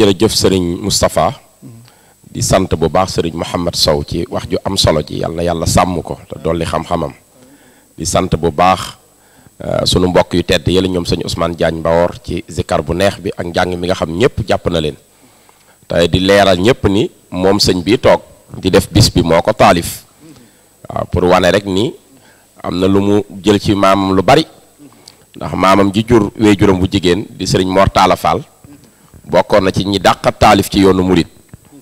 jërëjëf sëriñ Moustapha di sant bu baax sëriñ Mouhamed Sow ci wax ju am solo ji yàlla na yàlla sàmm ko te dolli xam-xamam di sant bu baax sunu mbokk yu tedd yële ñoom sëñ Ousmane Diagne Mbawor ci zikar bu neex bi ak njàng mi nga xam ñëpp jàpp na leen tey di leeral ñëpp ni moom sëñ bii toog di def bis bi moo ko taalif waaw pour wane rek ni am na lu mu jël ci maamam lu bari ndax maamam ji jur wéejuram bu jigéen di sëriñ Mor Talla Fall bokkoon na ci ñi dàqa taalif ci yoonu murit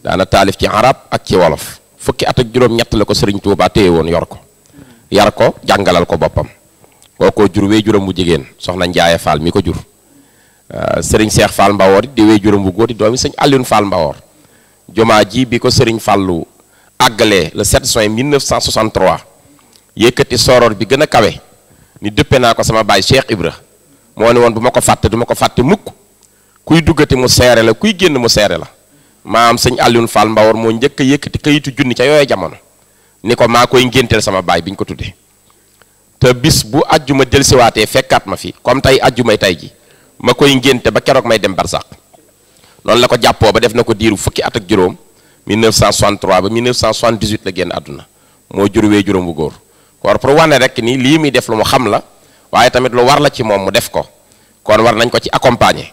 daana taalif ci arab ak ci wolof fukki at ak juróom-ñett la ko sëriñ Touba téye woon yor ko yar ko jàngalal ko boppam kookoo jur wéejuram bu jigéen soxna Njaaye Fall mi ko jur sëriñ Cheikh Fall Mbawor di wéejuram bu góor di doomi sëñ Alioune Fall Mbawor jumaa ji bi ko sëriñ Fallu àggalee le 7 juin 1963 yëkkati soror bi gën a kawe ni dëppe naa ko sama baay Cheikh Ibra moo ne woon bu ma ko fàtte du ma ko fàtte mukk kuy duggati mu seere la kuy génn mu seere la maam sëñ Alioune Fall Mbawor moo njëkk a yëkkati kayitu junni ca yooye jamono ni ko maa koy ngénteel sama baay bi ñu ko tuddee te bis bu ajjuma delsiwaatee fekkaat ma fi comme tey ajjumay tey ji ma koy ngénte ba keroog may dem barsàq noonu la ko jàppoo ba def na ko diiru fukki at ak juróom 1963 ba 1978 la génn àdduna moo jur wee juróom bu góor kon pour wane rek ni lii muy def lu mu xam la waaye tamit lu war la ci moom mu def ko kon war nañ ko ci accompagner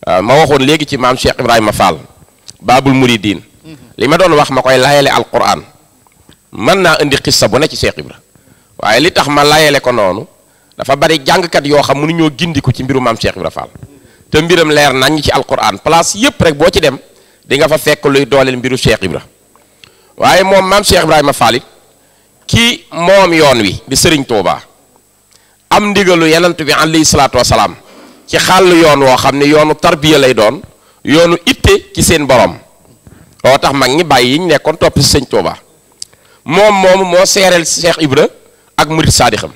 ma waxoon léegi ci maam Cheikh Ibrahima Fall Babul Mouridine li ma doon wax ma koy layale alquran mën naa indi xissa bu ne ci Cheikh Ibra waaye li tax ma layale ko noonu dafa bari jàngkat yoo xam mënuñoo gindiku ci mbiru maam Cheikh Ibra Fall te mbiram leer nañ ci alquran place yépp rek boo ci dem di nga fa fekk luy dooleel mbiru Cheikh Ibra waaye moom maam Cheikh Ibrahima Fall it ki moom yoon wi di Sëriñ Tuubaa am ndigalu yenant bi alayhi salaatu wasalaam ci xàll yoon woo xam ne yoonu tarbiya lay doon yoonu itte ci seen borom loo tax mag ñi bàyyi yi ñu nekkoon topp si Sëñ Tuubaa moom moomu moo seereel Cheikh Ibra ak murit saadixam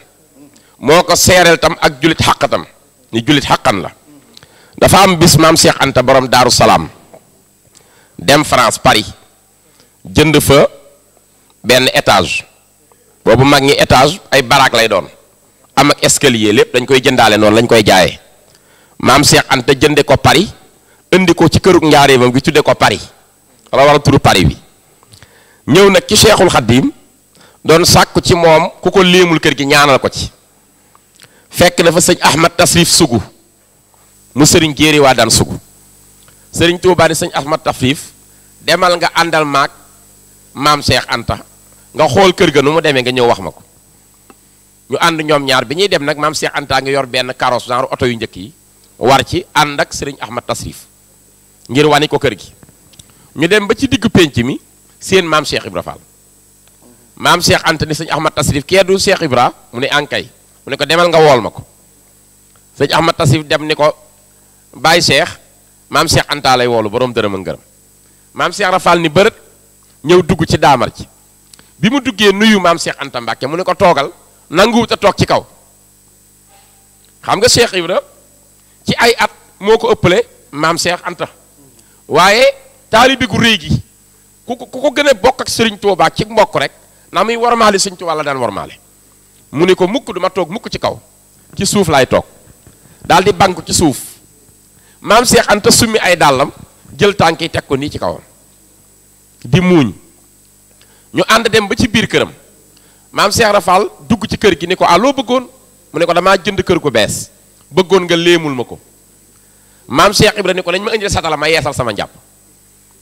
moo ko seereel tam ak julit xaqatam ni julit xaqan la dafa am bis maam Cheikh Anta borom Daaru Salaam dem France Paris jënd fa benn étage boobu mag ñi étage ay baraak lay doon am ak escalier lépp dañ koy jëndaale noonu lañ koy jaayee maam Cheikh Anta jënde ko Paris indi ko ci kërug njaareemam gi tudde ko Paris wala war a turu Paris bi ñëw nag ci Cheikhul Khadim doon sàkku ci moom ku ko léemul kër gi ñaanal ko ci fekk na fa sëñ Ahmad Tasrif Sugu mu sëriñ Géeri waa daan Sugu sëriñ Tuubaa ni sëñ Ahmad Tasrif demal nga àndal maag maam Cheikh Anta nga xool kër ga nu mu demee nga ñëw wax ma ko ñu ànd ñoom ñaar bi ñuy dem nag maam Cheikh Anta nga yor benn carrosse genre oto yu njëkk yi war ci ànd ak sëriñ Ahmad Tasrif ngir wani ko kër gi ñu dem ba ci diggu pénc mi seen maam Cheikh Ibra Fall maam Cheikh Anta ni sëñ Ahmad Tasrif kee du Cheikh Ibra mu ne ankay mu ne ko demal nga wool ma ko sëñ Ahmad Tasrif dem ni ko bàyyi Cheikh maam Cheikh Anta lay woolu borom dërëm ak ngërëm maam Cheikh Ibra Fall ni bërët ñëw dugg ci daamar ci bi mu duggee nuyu maam Cheikh Anta Mbàkke mu ne ko toogal nanguwut a toog ci kaw xam nga Cheikh Ibra ci ay at moo ko ëppale maam Cheikh Anta waaye taalibe gu rëy gi ku ko gën a bokk ak Sëriñ Tuubaa ci mbokk rek na muy warmaale Sëriñ Tuubaa la daan warmaale mu ne ko mukk duma toog mukk ci kaw ci suuf laay toog daal di banku ci suuf maam Cheikh Anta summi ay dàllam jël tànk yi teg ko nii ci kawam di muuñ ñu ànd dem ba ci biir këram maam Cheikh Rafal dugg ci kër gi ni ko loo bëggoon mu ne ko damaa jënd kër gu bees bëggoon nga léemul ma ko maam Cheikh Ibra ni ko dañ ma indi satala ma yeesal sama njàpp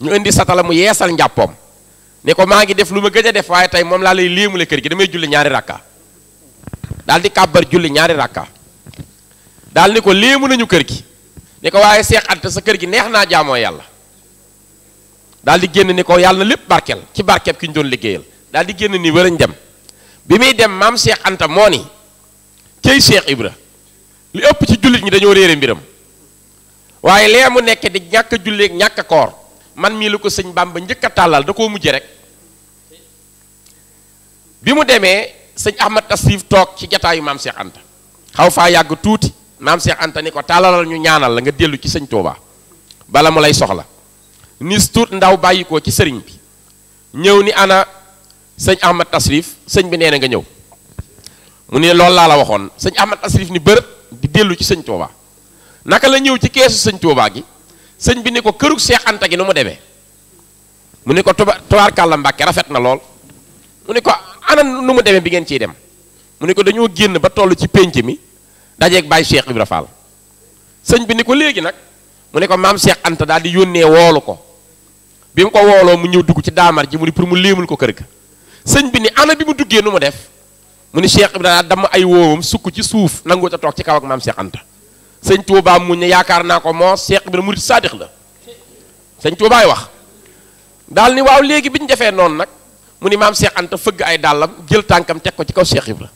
ñu indi satala mu yeesal njàppoom ni ko maa ngi def lu ma gëj a def waaye tey moom laa lay léemule kër gi damay julli ñaari rakka daal di kàbbar julli ñaari rakka daal ni ko léemu nañu kër gi ni ko waaye Cheikh Anta sa kër gi neex naa jaamoo yàlla daal di génn ni ko yàlla na lépp barkeel ci barkeeb ki ñu doon liggéeyal daal di génn ni wërañ dem bi muy dem maam Cheikh Anta moo ni cey Cheikh Ibra li ëpp ci jullit ñi dañoo réere mbiram waaye lee mu nekk di ñàkk a julleeg ñàkk a koor man mii la ko sëñ Bamba njëkk a tàllal da koo mujje rek bi mu demee sëñ Ahmad Tasrif toog ci jataayu maam Cheikh Anta xaw faa yàgg tuuti maam Cheikh Anta ni ko tàllalal ñu ñaanal la nga dellu ci sëñ Touba bala mu lay soxla nis tuut ndaw bàyyi ko ci sëriñ bi ñëw ni ana sëñ Ahmad Tasrif sëñ bi nee na nga ñëw mu ne loolu laa la waxoon sëñ Ahmad Tasrif ni bërët di dellu ci sëñ Touba naka la ñëw ci keesu sëñ Touba gi sëñ bi ni ko kërug Seex Anta gi nu mu demee mu ni ko tubaarkàlla Mbàkke rafet na lool mu ni ko ana nu mu demee bi ngeen ciy dem mu ni ko dañoo génn ba toll ci pénc mi dajeeg Baay Cheikh Ibra Fall sëñ bi ni ko léegi nag mu ni ko maam Seex Anta daal di yónnee woolu ko bi mu ko wooloo mu ñëw dugg ci daamar ji mu ni pour mu léemul ko kër ga sëñ bi ni ana bi mu duggee nu mu def mu ni Cheikh Ibra dama ay woowam sukk ci suuf nangoo ca toog ci kaw ak maam Seex Anta sëñ Tuubaa mu ne yaakaar naa ko moo Cheikh Ibra murit saadix la sëñ Tuubaay wax daal ni waaw léegi bi ñu defee noonu nag mu ni maam Seex Anta fëgg ay dàllam jël tànkam teg ko ci kaw Cheikh Ibra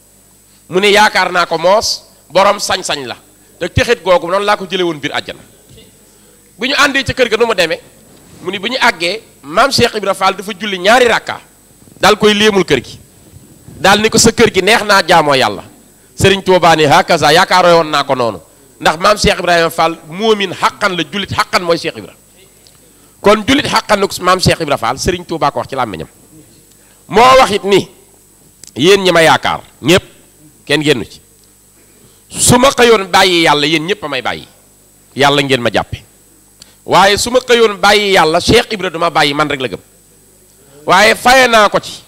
mu ne yaakaar naa ko moos borom sañ-sañ la te texit googu noonu laa ko jëlee woon biir àjjana bu ñu àndee ca kër ga nu mu demee mu ni bu ñu àggee maam Cheikh Ibra Fall dafa julli ñaari rakka daal koy léemul kër gi daal ni ko sa kër gi neex naa jaamoo yàlla Serigne Touba ni hakaza yaakaaroo woon naa ko noonu ndax maam Cheikh Ibrahima Fall moomin xaqan la jullit xaqan mooy Cheikh Ibra kon jullit xaqan la maam Cheikh Ibra Fall Serigne Touba ko wax ci làmmiñam moo wax it ni yéen ñi ma yaakaar ñëpp kenn génnu ci su ma xëyoon bàyyi yàlla yéen ñëpp a may bàyyi yàlla ngeen ma jàppe waaye su ma xëyoon bàyyi yàlla Cheikh Ibra duma bàyyi man rek la gëm waaye faye naa ko ci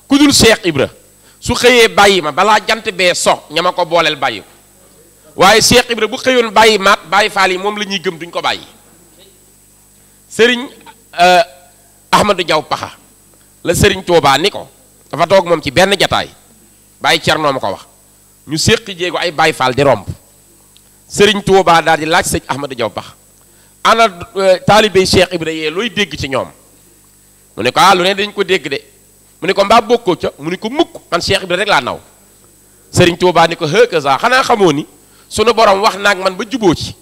ku dul Cheikh Ibra su xëyee bàyyi ma balaa jant bee so ña ma ko booleel bàyyi ko waaye Cheikh Ibra bu xëyoon bàyyi maat bàyyi faal yi moom la ñuy gëm duñ ko bàyyi sëriñ Ahmadou Diaw Paxa la sëriñ Tuubaa ni ko dafa toog moom ci benn jataay bàyyi Cerno ma ko wax ñu séqi jéego ay bàyyi faal di romb sëriñ Tuubaa daal di laaj sëñ Ahmadou Diaw Paxa ana taalibey Cheikh Ibra yee looy dégg ci ñoom mu ne ko lu ne dañ ko dégg de mu ne ko mbaa bokkoo ca mu ne ko mukk man Cheikh Ibra rek laa naw sëriñ Tuubaa ni ko hëkasa xanaa xamoo ni sunu borom wax naag man ba juboo ci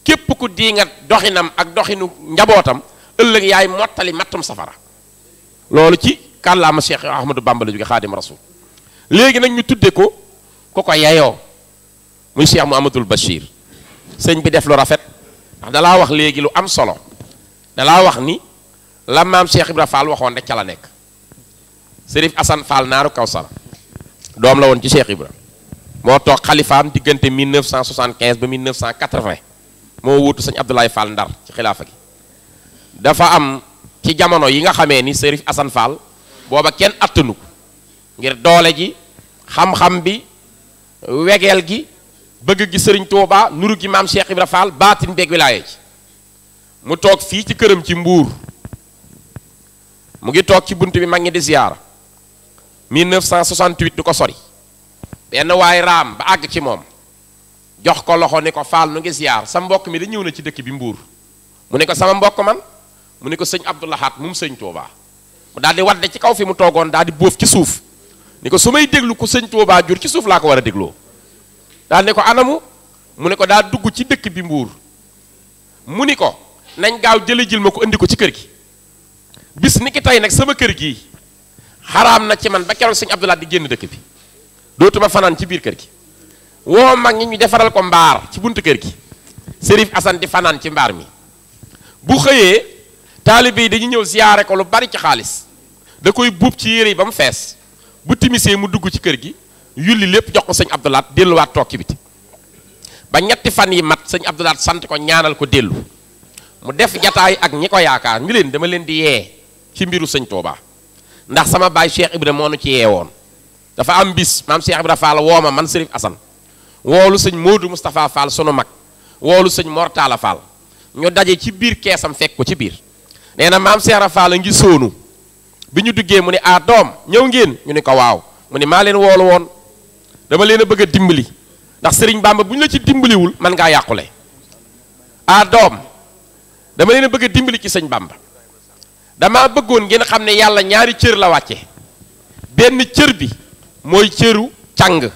képp ku diingat doxinam ak doxinu njabootam ëllëg yaay mottali mattum safara loolu ci kàllaama Cheikh Ahmadou Bamba la jóge Xaadim Rasul léegi nag ñu tudde ko ko yayoo muy Cheikh Mouhamadoul Bachir sëñ bi def lu rafet ndax dalaa wax léegi lu am solo dalaa wax ni la maam Cheikh Ibra Fall waxoon rek ca la nekk Sërif Assane Fall naaru Kawsara doom la woon ci Cheikh Ibra moo toog xalifaam diggante 1975 ba 1980 moo wuutu sëñ Abdoulaye Fall Ndar ci xilaafa gi dafa am ci jamono yi nga xamee ni Sërif Assane Fall booba kenn attanu ko ngir doole ji xam-xam bi wegeel gi bëgg gi sëriñ Touba nuru gi maam Cheikh Ibra Fall baatin beeg wilaaye ji mu toog fii ci këram ci Mbuur mu ngi toog ci bunt bi mag ñi di ziyaara 1968 du ko sori benn waay raam ba àgg ci moom jox ko loxo ni ko Fall nu ngi ziyaar sa mbokk mi da ñëw na ci dëkk bi Mbuur mu ne ko sama mbokk man mu ne ko sëñ Abdou Lahad moom sëñ Touba mu daal di wadde ci kaw fi mu toogoon daal di bóof ci suuf ni ko su may déglu ku sëñ Touba jur ci suuf laa ko war a dégloo daal ne ko anamu mu ne ko daa dugg ci dëkk bi Mbuur mu ni ko nañ gaaw jële jël ma ko indi ko ci kër gi bis ni ki tey nag sama kër gii xaraam na ci man ba keroog sëñ Abdou Lahad di génn dëkk bi dootuma fanaan ci biir kër gi woo mag ñi ñu defaral ko mbaar ci buntu kër gi Sërif Assane di fanaan ci mbaar mi bu xëyee taalibe yi dañu ñëw ziyaare ko lu bari ci xaalis da koy buub ci yére yi ba mu fees bu timisee mu dugg ci kër gi yulli lépp jox ko sëñ Abdou Lahad delluwaat toog ci biti ba ñetti fan yi mat sëñ Abdou Lahad sant ko ñaanal ko dellu mu def jataay ak ñi ko yaakaar ni leen dama leen di yee ci mbiru sëñ Touba ndax sama baay Cheikh Ibra moo nu ci yee woon dafa am bis maam Cheikh Ibra Fall woo ma man Sërif Assane woolu sëñ Modou Moustapha Fall sunu mag woolu sëñ Mortala Fall ñu daje ci biir keesam fekk ko ci biir nee na maam Cheikh Ibra Fall a ngi sóonu bi ñu duggee mu ne doom ñëw ngeen ñu ne ko waaw mu ne maa leen woolu woon dama leen a bëgg a dimbali ndax Sëriñ Bamba bu ñu la ci dimbaliwul man ngaa yàqule doom dama leen a bëgg a dimbali ci sëñ Bamba dama bëggoon ngeen xam ne yàlla ñaari cër la wàcce benn cër bi mooy cëru càng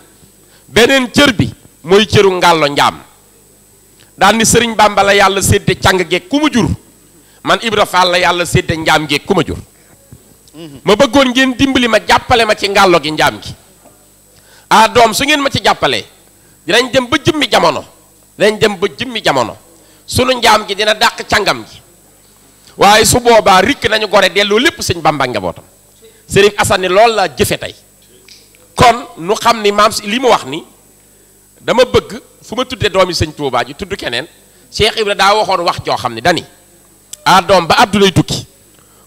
beneen cër bi mooy cëru ngàllo njaam daal ni Sëriñ Bamba la yàlla sédde càng geeg ku ma jur man Ibra Fall la yàlla sédde njaam geeg ku ma jur ma bëggoon ngeen dimbali ma jàppale ma ci ngàllo gi njaam gi doom su ngeen ma ci jàppalee dinañ dem ba jëmmi jamono sunu njaam gi dina dàq càngam gi waaye su boobaa rikk nañu gore delloo lépp sëñ Bamba ak njabootam Sërif Assane ni loolu laa jëfe tey kon nu xam ni maam si li mu wax ni dama bëgg fu ma tuddee doomi sëñ Touba ji tudd keneen Cheikh Ibra daa waxoon wax joo xam ne dani doom ba àddunay tukki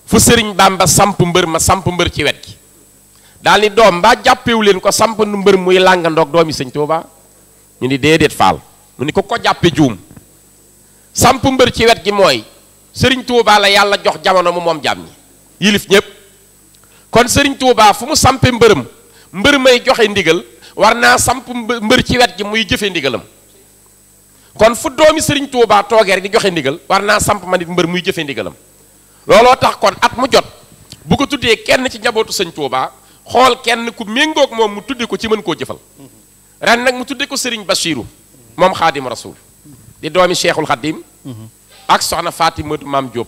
fu sëriñ Bamba samp mbër ma samp mbër ci wet gi daal ni doom mbaa jàppewu leen ko samp mbër muy làngandoog doomi sëñ Tuuba ñu ni déedéet faal mu ni ko jàppe juum samp mbër ci wet gi mooy sëriñ Tuuba la yàlla jox jamono mu moom jàmm ñi yilif ñépp kon sëriñ Tuuba fu mu sampe mbërëm mbër may joxe ndigal war naa samp mbër ci wet gi muy jëfe ndigalam kon fu doomi sëriñ Tuuba toogee rek di joxe ndigal war naa samp ma nit mbër muy jëfe ndigalam looloo tax kon at mu jot bu ko tuddee kenn ci njabootu sëñ Tuuba xool kenn ku méngoog moom mu tudde ko ci mën koo jëfal ren nag mu tudde ko sëriñ Bachiru moom xaadim rasul di doomi Cheikhul Xadim ak soxna Faati Mëdu Maam Jóob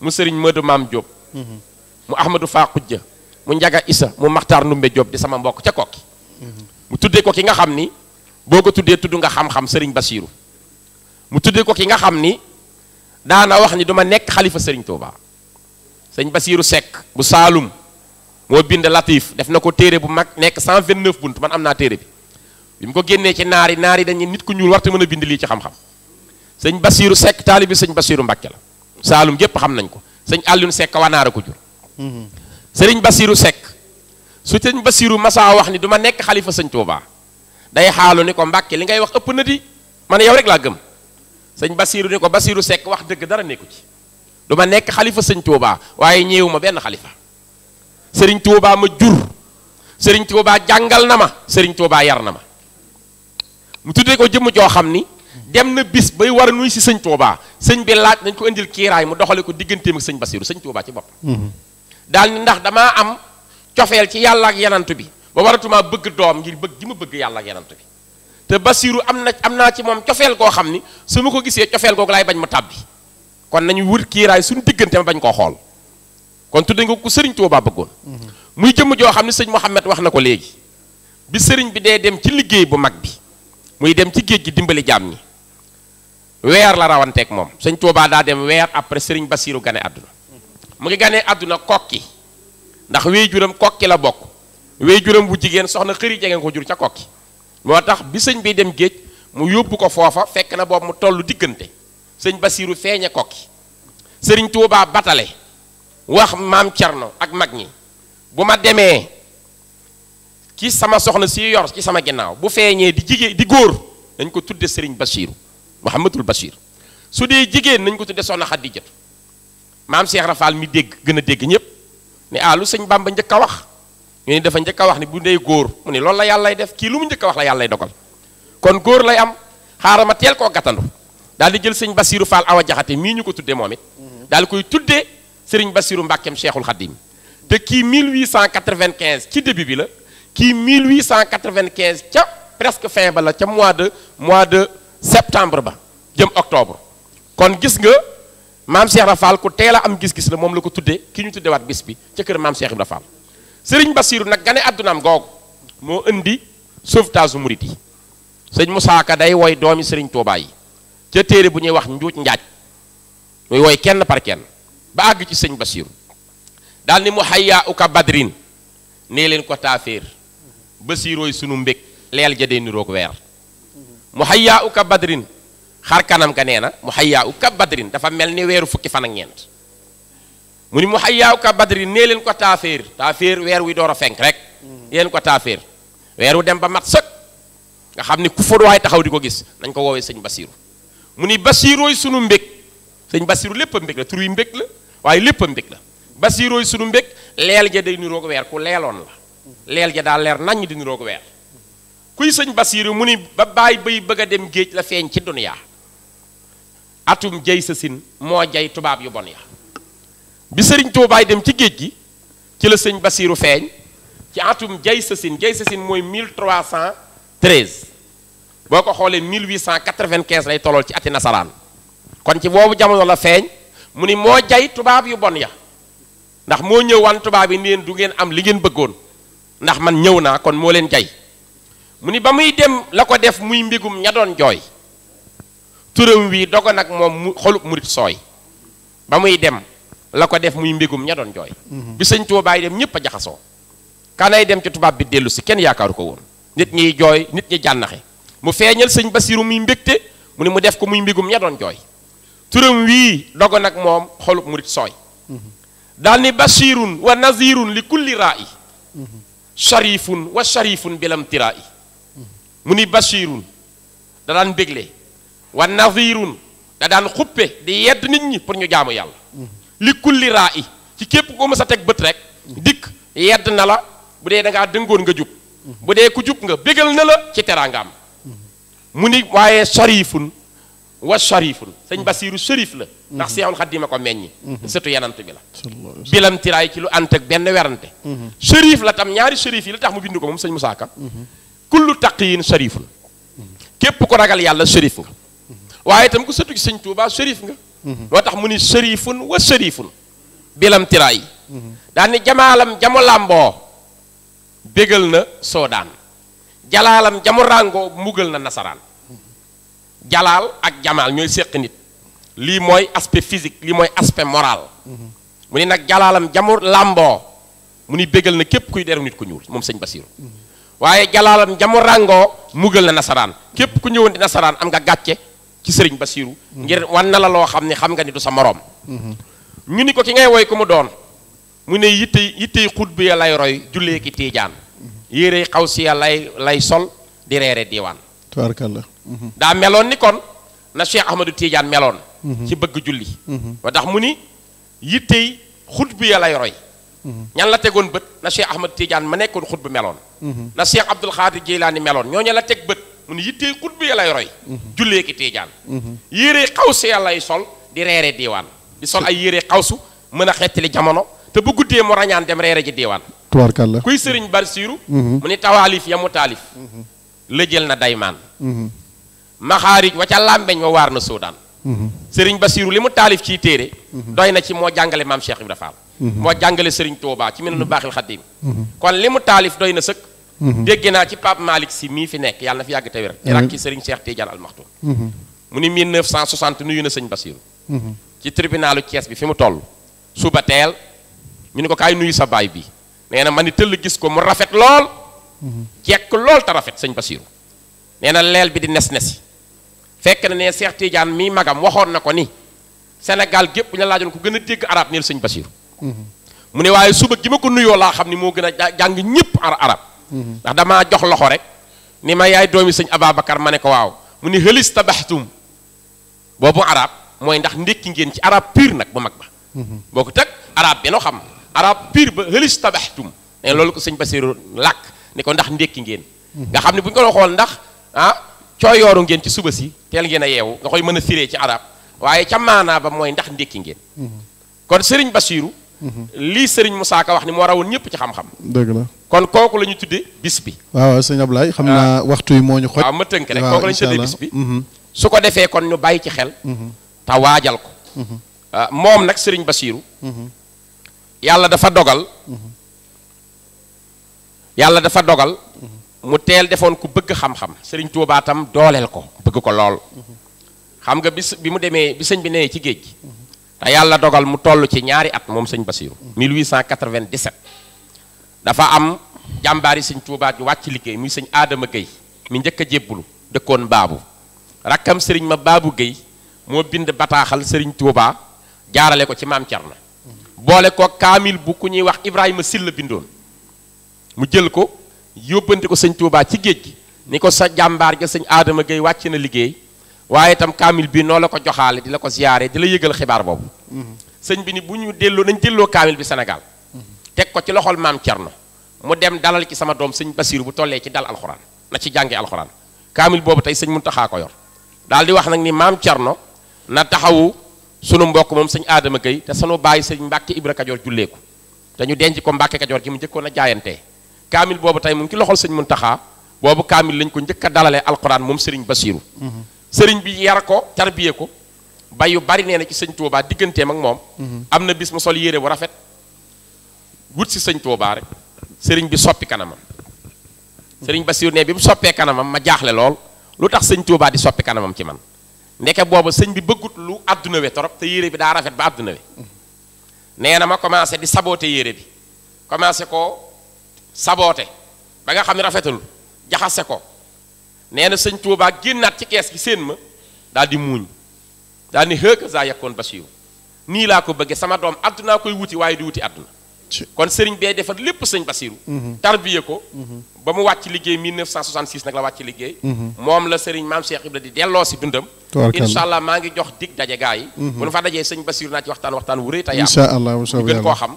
mu sëriñ Mëdu Maam Jóob mu Ahmadou Fa Xujja mu Njaga Isa mu Maxtaar Ndumbe Jóob di sama mbokk ca kokki mu tuddee ko ki nga xam ni boo ko tuddee tudd nga xam-xam sëriñ Bachiru mu tuddee ko ki nga xam ni daana wax ni duma nekk xalifa sëriñ Tuuba sëñ Bachiru Seck bu Saalum moo bind Latif def na ko téere bu mag nekk 129 bunt man am naa téere bi mu ko génnee ci naar yi dañuy nit ku ñuul warte mën a bind lii ci xam-xam sëñ Bachiru Seck taalibi sëñ Bachiru Mbàkke la Saalum gépp xam nañ ko sëñ Alioune Seck wanaara ko jur sëriñ Bachiru Seck su sëñ Bachiru masaa wax ni du ma nekk xalifa sëñ Tuuba day xaalu ni ko Mbàkke li ngay wax ëpp na di man yow rek laa gëm sëñ Bachiru ni ko Bachiru Seck wax dëgg dara nekku ci du ma nekk xalifa sëñ Tuuba waaye ñeewu ma benn xalifa sëriñ Tuuba ma jur sëriñ Tuuba jàngal na ma sëriñ Tuuba yar na ma mu tuddee ko jëmm joo xam ni dem na bis bay war a nuy si sëñ Tuuba sëñ bi laaj nañ ko indil kiiraay mu doxale ko digganteem ak sëñ Bachiru sëñ Tuuba ci bopp daal ni ndax damaa am cofeel ci yàlla ak yenantu bi ba waratumaa bëgg doom ngir bëgg gi ma bëgg yàlla ak yenantu bi te Bachiru am naa ci moom cofeel koo xam ni su ma ko gisee cofeel googu laay bañ ma tàbbi kon nañu wut kiiraay suñu diggante ma bañ koo xool kon tudde nga ko sëriñ Tuuba bëggoon muy jëmm joo xam ne sëñ Mouhamed wax na ko léegi bi sëriñ bi dee dem ci liggéey bu mag bi muy dem ci géej gi dimbali jaam ñi weer la rawanteeg moom sëñ Tuuba daa dem weer après sëriñ Bachiru gane àdduna mu ngi ganee àdduna kokki ndax wéy juram kokki la bokk wéy juram bu jigéen soxna xëri jege ko jur ca kokki moo tax bi sëñ bi dem géej mu yóbbu ko foofa fekk na boobu mu tollu diggante sëñ Bachiru feeñe kokki sëriñ Tuuba batale wax maam Cerno ak mag ñi bu ma demee ci sama soxna si yor ci sama ginnaaw bu feeñee di jigéen di góor nañ ko tudde sëriñ Bachiru Mouhamadul Bachir su dee jigéen nañ ko tudde soxna Xadijatu maam Cheikh Rafal mi dégg gën a dégg ñépp ni lu sëñ Bamba njëkk a wax ñu ni dafa njëkk a wax ni bu ndey góor mu ni loolu la yàllay def kii lu mu njëkk a wax la yàllay dogal kon góor lay am xaaral ma teel koo gàttandu daal di jël sëñ Bachiru Fall Awa Jaxate mii ñu ko tudde moom it daal di koy tuddee sëriñ Bachiru Mbàkkeem Cheikhul Khadim te kii 1895 ci début bi la kii 1895 ca presque fin ba la ca mois de septembre ba jëm octobre kon gis nga maam Cheikh Ibra Fall ku teel a am gis-gis la moom la ko tuddee ki ñu tuddewaat bis bi ca kër maam Cheikh Ibra Fall sëriñ Bachiru nag gane àddunaam googu moo indi sauvetage u murit yi sëñ Moussa Ka day woy doomi sëriñ Tuubaa yi ca téere bu ñuy wax njuuj njaaj muy woy kenn par kenn ba àgg ci sëñ Bachiru daal ni mu hayya uka badrin nee leen ko taaféer Bachirooy sunu mbég leel ja dee niroog weer mu hayya uka badrin xar kanam ka nee na mu hayya uka badrin dafa mel ni weeru fukki fan ak ñeent mu ni mu hayya uka badrin nee leen ko taaféer weer wi door a fenk rek leen ko taaféer weer wu dem ba mat sëkk nga xam ni ku fa waay taxaw di ko gis nañ ko woowee sëñ Bachiru mu ni Bachirooy sunu mbég sëñ Bachiru lépp a mbég la tur yi mbég la waaye lépp a mbég la Bachirooy sunu mbég leel ja day niroog weer ku leeloon la leel ja daal leer naññ di niroog weer kuy sëñ Bachiru mu ni ba bàyyi bay bëgg a dem géej la feeñ ci duniyaa atum jay sa sin moo jay tubaab yu bon ya bi sëriñ Tuubaay dem ci géej gi ci la sëñ Bachiru feeñ ci atum jay sa sin mooy 1313 boo ko xoolee 1895 lay tollool ci ati nasaraan kon ci boobu jamono la feeñ mu ni moo jay tubaab yu bon ya ndax moo ñëwaan tubaab yi neen du ngeen am li ngeen bëggoon ndax man ñëw naa kon moo leen jay mu ni ba muy dem la ko def muy mbégum ña doon jooy turam wi dogo nag moom mu xolub murit sooy ba muy dem la ko def muy mbégum ña doon jooy bi sëñ Tuubaay dem ñépp a jaxasoo kanay dem ci tubaab bi dellu si kenn yaakaaru ko woon nit ñiy jooy nit ñi jànnaxe mu feeñal sëñ Bachiru muy mbégte mu ni mu def ko muy mbigum ña doon jooy turam wii dogo nag moom xolub murit sooy daal ni bashirun wa nazirun li kulli ra'i sharifun wa sharifun bilam tira'i mu ni bashirun da daan bégle wa nazirun da daan xuppe di yedd nit ñi pour ñu jaamu yàlla li kulli ra'i ci képp ko mës a teg bët rek dikk yedd na la bu dee da ngaa dëngoon nga jub bu dee ku jub nga bégal na la ci teraangaam mu ni waaye sharifun wa sharifun sëñ Basiiru sharif la ndax Seexul Xadiim a ko meññi sëtu yanant bi la bilam tiraay ci lu ànd ak benn werante sharif la tam ñaari sharif yi la tax mu bind ko moom sëñ Musaa Ka kullu taqiyin sharifun képp ko ragal yàlla sharif nga waaye itam ku sëtu ci sëñ Tuubaa sharif nga moo tax mu ni sharifun wa sharifun bilam tiraay daan ni jamaalam jamu làmboo bégal na soodaan jalaalam jamu ràngoo mugal na nasaraan jalaal ak jamaal ñooy séq nit lii mooy aspect physique lii mooy aspect moral mu ni nag jalaalam jamu làmboo mu ni bégal na képp kuy deru nit ku ñuul moom sëñ Basiiru waaye jalaalam jamu ràngoo mugal na nasaraan képp ku ñëwoon di nasaraan am nga gàcce ci sëriñ Basiiru ngir wan na la loo xam ne xam nga ni du sa moroom ñu ni ko ki ngay woy ku mu doon mu ne yittey xutbu ya lay roy jullee ki tiijaan yére xaw si ya lay sol di reere diiwaan tabaarkalla daa meloon ni kon na Cheikh Ahmadou Tidiane meloon ci bëgg julli ba tax mu ni yittey xutbu ya lay roy ñan la tegoon bët na Cheikh Ahmadou Tidiane ma nekkoon xutbu meloon na Cheikh Abdul Xaadir Jilaani meloon ñooñu la teg bët mu ni yittey xutbu ya lay roy jullee ki tiijaan yére xaw si ya lay sol di reere diiwaan di sol ay yére xawsu mën a xettali jamono te bu guddee mu rañaan dem reere ji diiwaan tubaarkalla kuy sëriñ Basiiru mu ni tawaalif ya mu taalif la jël na daymaan maxaarij wa ca làmbeñ wa waar na soodaan sëriñ Basiiru li mu taalif ciy téere doy na ci moo jàngale maam Cheikh Ibra Fall moo jàngale sëriñ Touba ci Minanu Baaxil Xadiim kon li mu taalif doy na sëkk dégg naa ci Pape Malick Si mii fi nekk yàlla na fi yàgg te wér di rakki sëriñ Cheikh Tidiane Al Maktoum mu ni 1960 nuyu na sëñ Basiiru ci tribunalu Thiès bi fi mu toll suba teel ñu ni ko kaay nuyu sa baay bi nee na ma ni tëll gis ko mu rafet lool jekk lool te rafet sëñ Basiiru nee na leel bi di nes-nesi fekk na ne Cheikh Tidiane mii magam waxoon na ko ni Sénégal gépp bu ñu laajoon ko gën a dégg arab neel sëñ Basiiru mu ne waaye suba gi ma ko nuyoo laa xam ni moo gën a jàng ñëpp arab ndax damaa jox loxo rek ni ma yaay doomi sëñ Ababacar ma ne ko waaw mu ni hëlis tabaxtum boobu arab mooy ndax ndékki ngeen ci arab pur nag bu mag ba boo ko teg arab bi noo xam arab pur ba hëlis tabaxtum ne loolu ko sëñ Basiiru làkk ni ko ndax ndékki ngeen nga xam ne bu ñu ko xool ndax cooyooru ngeen ci suba si teel ngeen a yeewu nga koy mën a firee ci arab waaye ca maanaa ba mooy ndax ndékki ngeen kon sëriñ Basiiru lii sëriñ Musaa Ka wax ni moo rawoon ñëpp ci xam-xam dëgg la kon kooku la ñu tuddee bis bi waaw sëñ Ablaye xam naa waxtu yi moo ñu xoj waaw ma tënk rek kooku la ñu tuddee bis bi su ko defee kon ñu bàyyi ci xel te waajal ko moom nag sëriñ Basiiru yàlla dafa dogal mu teel defoon ku bëgg xam-xam sëriñ Tuubaa tam dooleel ko bëgg ko lool xam nga bi mu demee bi sëñ bi nee ci géej gi te yàlla dogal mu toll ci ñaari at moom sëñ Basiiru 1897 dafa am jàmbaari sëñ Tuubaa ju wàcc liggéey muy sëñ Adama Gueye mi njëkk a jébbulu dëkkoon Baabu rakkam sëriñ ma Baabu Gueye moo bind bataaxal sëriñ Tuubaa jaarale ko ci maam Cerno boole ko kaamil bu ku ñuy wax Ibrahima Silla bindoon mu jël ko yóbbante ko sëñ Tuubaa ci géej gi ni ko sa jàmbaar ja sëñ Adama Gueye wàcc na liggéey waaye itam kaamil bi noo la ko joxaale di la ko ziyaare di la yëgal xibaar boobu sëñ bi ni bu ñu delloo nañ delloo kaamil bi Sénégal teg ko ci loxol maam Cerno mu dem dalal ci sama doom sëñ Basiiru bu tollee ci dal alxuraan na ci jànge alxuraan kaamil boobu tey sëñ Muntaxaa ko yor daal di wax nag ni maam Cerno na taxawu sunu mbokk moom sëñ Adama Gueye te sunu bàyyi sëñ Mbàkke Ibra Kajoor julleeku te ñu denc ko Mbàkke Kajoor gi mu njëkkoon a jaayantee kaamil boobu tey mu ngi ci loxol sëñ Muntaxaa boobu kaamil lañ ko njëkk a dalalee alxuraan moom sëriñ Basiiru sëriñ bi yar ko tarbiye ko ba yu bari nee na ci sëñ Tuubaa digganteem ak moom am na bis mu sol yére bu rafet wut si sëñ Tuubaa rek sëriñ bi soppi kanamam sëriñ Basiiru ne bi mu soppee kanamam ma jaaxle lool lu tax sëñ Tuubaa di soppi kanamam ci man ndeke booba sëñ bi bëggut lu àdduna we torop te yére bi daa rafet ba àdduna we nee na ma commencé di saboote yére bi commencé ko saboote ba nga xam ne rafetul jaxase ko nee na sëñ Tuubaa génnaat ci kees gi séen ma daal di muuñ daal ni xëkk za yakkoon basiru nii laa ko bëggee sama doom àddunaa koy wuti waaye di wuti àdduna kon sëriñ bee defar lépp sëñ Basiru tarbiye ko ba mu wàcc liggéey 1966 nag la wàcc liggéey moom la sëriñ maam Cheikh Ibra di delloo si dundam incha allah maa ngi jox dig daje gaa yi bu nu fa dajee sëñ Basiru naa ci waxtaan wu rëy te yaam incha allah ñu gën koo xam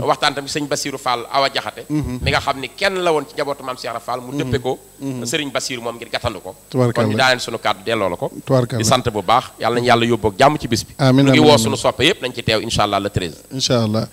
waxtaan tamit sëñ Basiru Fall Awa Jaxate mi nga xam ni kenn la woon ci njabootu maam Cheikh Fall mu dëppe ko sëriñ Basiru moom ngir gàttandu ko kon ñu daaneel sunu kàddu delloo la ko di sant bu baax yàlla nañu yàlla yóbbu ak jàmm ci bis bi ñu ngi woo sunu soppe yëpp nañ ci teew incha allah le 13 incha allah